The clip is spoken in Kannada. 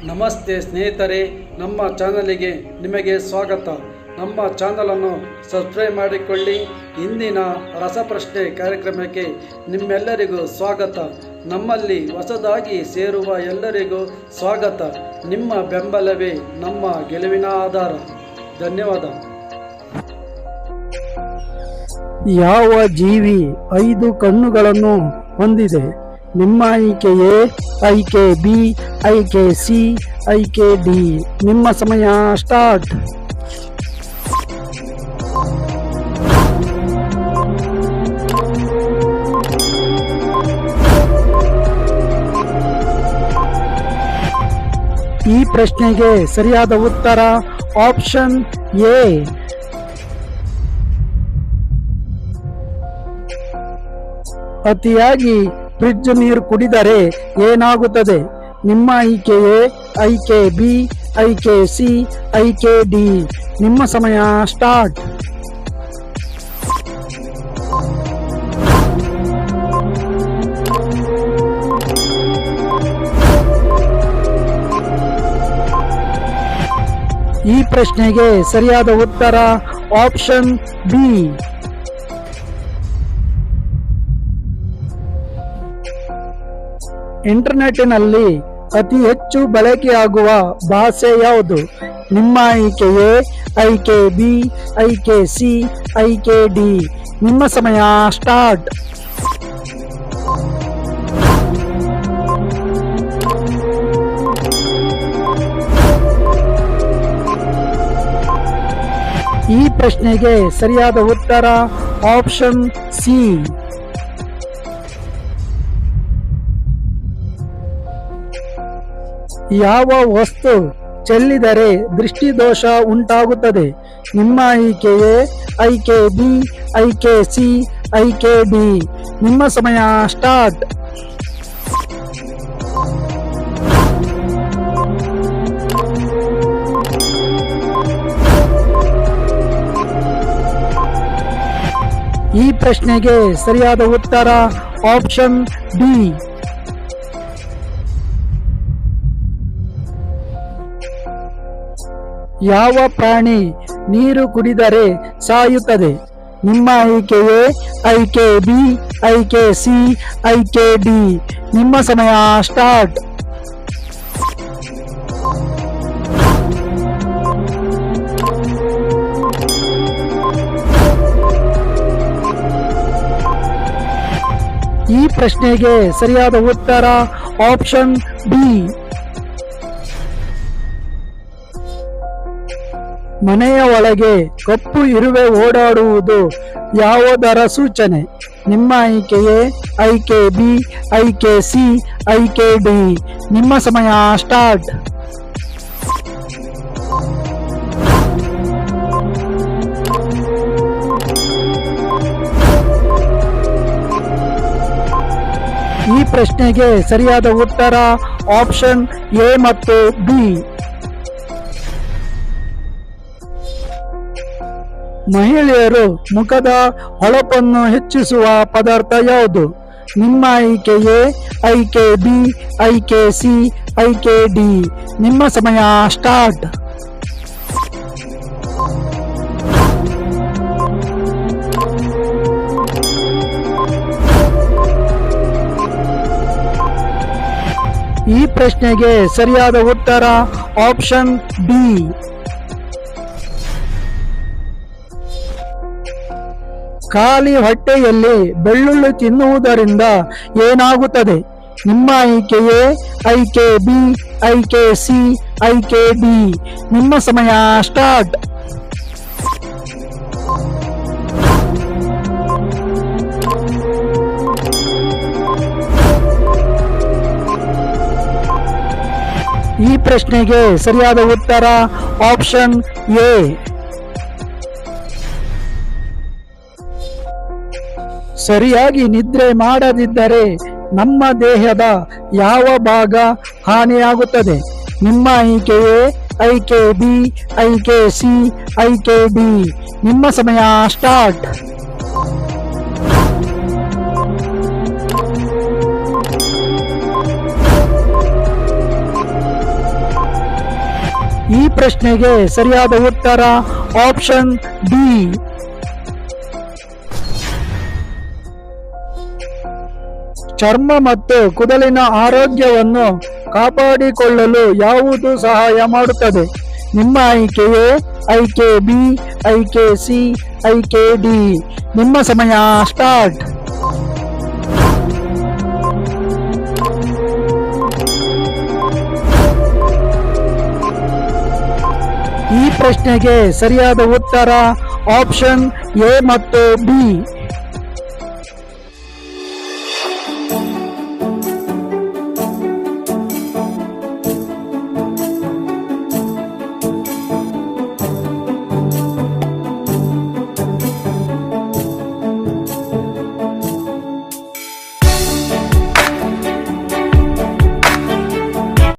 ನಮಸ್ತೆ ಸ್ನೇಹಿತರೆ, ನಮ್ಮ ಚಾನಲಿಗೆ ನಿಮಗೆ ಸ್ವಾಗತ. ನಮ್ಮ ಚಾನಲನ್ನು ಸಬ್ಸ್ಕ್ರೈಬ್ ಮಾಡಿಕೊಳ್ಳಿ. ಇಂದಿನ ರಸಪ್ರಶ್ನೆ ಕಾರ್ಯಕ್ರಮಕ್ಕೆ ನಿಮ್ಮೆಲ್ಲರಿಗೂ ಸ್ವಾಗತ. ನಮ್ಮಲ್ಲಿ ಹೊಸದಾಗಿ ಸೇರುವ ಎಲ್ಲರಿಗೂ ಸ್ವಾಗತ. ನಿಮ್ಮ ಬೆಂಬಲವೇ ನಮ್ಮ ಗೆಲುವಿನ ಆಧಾರ. ಧನ್ಯವಾದ. ಯಾವ ಜೀವಿ 5 ಕಣ್ಣುಗಳನ್ನು ಹೊಂದಿದೆ? ನಿಮ್ಮ ಆಯ್ಕೆ ಎ, ಆಯ್ಕೆ ಬಿ, ಆಯ್ಕೆ ಸಿ, ಆಯ್ಕೆ ಡಿ. ನಿಮ್ಮ ಸಮಯ ಸ್ಟಾರ್ಟ್. ಈ ಪ್ರಶ್ನೆಗೆ ಸರಿಯಾದ ಉತ್ತರ ಆಪ್ಷನ್ ಎ. ಅತಿಯಾಗಿ ಫ್ರಿಡ್ಜ್ ನೀರು ಕುಡಿದರೆ ಏನಾಗುತ್ತದೆ? ನಿಮ್ಮ ಆಯ್ಕೆ ಎ, ಆಯ್ಕೆ ಬಿ, ಆಯ್ಕೆ ಸಿ, ಆಯ್ಕೆ ಡಿ. ನಿಮ್ಮ ಸಮಯ ಸ್ಟಾರ್ಟ್. ಈ ಪ್ರಶ್ನೆಗೆ ಸರಿಯಾದ ಉತ್ತರ ಆಪ್ಷನ್ ಬಿ. ಇಂಟರ್ನೆಟ್ನಲ್ಲಿ ಅತಿ ಹೆಚ್ಚು ಬಳಕೆಯಾಗುವ ಭಾಷೆ ಯಾವುದು? ನಿಮ್ಮ ಆಯ್ಕೆ ಎ, ಆಯ್ಕೆ ಬಿ, ಆಯ್ಕೆ ಸಿ, ಆಯ್ಕೆ ಡಿ. ನಿಮ್ಮ ಸಮಯ ಸ್ಟಾರ್ಟ್. ಈ ಪ್ರಶ್ನೆಗೆ ಸರಿಯಾದ ಉತ್ತರ ಆಪ್ಷನ್ ಸಿ. ಯಾವ ವಸ್ತು ಚೆಲ್ಲಿದರೆ ದೃಷ್ಟಿದೋಷ ಉಂಟಾಗುತ್ತದೆ? ನಿಮ್ಮ ಆಯ್ಕೆ ಎ, ಆಯ್ಕೆ ಬಿ, ಆಯ್ಕೆ ಸಿ, ಆಯ್ಕೆ ಡಿ. ನಿಮ್ಮ ಸಮಯ ಸ್ಟಾರ್ಟ್. ಈ ಪ್ರಶ್ನೆಗೆ ಸರಿಯಾದ ಉತ್ತರ ಆಪ್ಷನ್ ಡಿ. ಯಾವ ಪ್ರಾಣಿ ನೀರು ಕುಡಿದರೆ ಸಾಯುತ್ತದೆ? ನಿಮ್ಮ ಆಯ್ಕೆ ಎ, ಆಯ್ಕೆ ಬಿ, ಆಯ್ಕೆ ಸಿ, ಆಯ್ಕೆ ಡಿ. ನಿಮ್ಮ ಸಮಯ ಸ್ಟಾರ್ಟ್. ಈ ಪ್ರಶ್ನೆಗೆ ಸರಿಯಾದ ಉತ್ತರ ಆಪ್ಷನ್ ಬಿ. ಮನೆಯ ಒಳಗೆ ಕಪ್ಪು ಇರುವೆ ಓಡಾಡುವುದು ಯಾವುದರ ಸೂಚನೆ? ನಿಮ್ಮ ಆಯ್ಕೆ ಎ, ಆಯ್ಕೆ ಬಿ, ಆಯ್ಕೆ ಸಿ, ಆಯ್ಕೆ ಡಿ. ನಿಮ್ಮ ಸಮಯ ಸ್ಟಾರ್ಟ್. ಈ ಪ್ರಶ್ನೆಗೆ ಸರಿಯಾದ ಉತ್ತರ ಆಪ್ಷನ್ ಎ ಮತ್ತು ಬಿ. ಮಹಿಳೆಯರು ಮುಖದ ಹೊಳಪನ್ನು ಹೆಚ್ಚಿಸುವ ಪದಾರ್ಥ ಯಾವುದು? ನಿಮ್ಮ ಆಯ್ಕೆ ಎ, ಆಯ್ಕೆ ಬಿ, ಆಯ್ಕೆ ಸಿ, ಆಯ್ಕೆ ಡಿ. ನಿಮ್ಮ ಸಮಯ ಸ್ಟಾರ್ಟ್. ಈ ಪ್ರಶ್ನೆಗೆ ಸರಿಯಾದ ಉತ್ತರ ಆಪ್ಷನ್ ಬಿ. ಖಾಲಿ ಹೊಟ್ಟೆಯಲ್ಲಿ ಬೆಳ್ಳುಳ್ಳಿ ತಿನ್ನುವುದರಿಂದ ಏನಾಗುತ್ತದೆ? ನಿಮ್ಮ ಆಯ್ಕೆ ಎ, ಆಯ್ಕೆ ಬಿ, ಆಯ್ಕೆ ಸಿ, ಆಯ್ಕೆ ಡಿ. ನಿಮ್ಮ ಸಮಯ ಸ್ಟಾರ್ಟ್. ಈ ಪ್ರಶ್ನೆಗೆ ಸರಿಯಾದ ಉತ್ತರ ಆಪ್ಷನ್ ಎ. ಸರಿಯಾಗಿ ನಿದ್ರೆ ಮಾಡದಿದ್ದರೆ ನಮ್ಮ ದೇಹದ ಯಾವ ಭಾಗ ಹಾನಿಯಾಗುತ್ತದೆ? ನಿಮ್ಮ ಆಯ್ಕೆ ಎ, ಆಯ್ಕೆ ಬಿ, ಆಯ್ಕೆ ಸಿ, ಆಯ್ಕೆ ಡಿ. ನಿಮ್ಮ ಸಮಯ ಸ್ಟಾರ್ಟ್. ಈ ಪ್ರಶ್ನೆಗೆ ಸರಿಯಾದ ಉತ್ತರ ಆಪ್ಷನ್ ಡಿ. ಚರ್ಮ ಮತ್ತು ಕೂದಲಿನ ಆರೋಗ್ಯವನ್ನು ಕಾಪಾಡಿಕೊಳ್ಳಲು ಯಾವುದು ಸಹಾಯ ಮಾಡುತ್ತದೆ? ನಿಮ್ಮ ಆಯ್ಕೆಯೇ ಆಯ್ಕೆ ಬಿ, ಆಯ್ಕೆ ಸಿ, ಆಯ್ಕೆ ಡಿ. ನಿಮ್ಮ ಸಮಯ ಸ್ಟಾರ್ಟ್. ಈ ಪ್ರಶ್ನೆಗೆ ಸರಿಯಾದ ಉತ್ತರ ಆಪ್ಷನ್ ಎ ಮತ್ತು ಬಿ.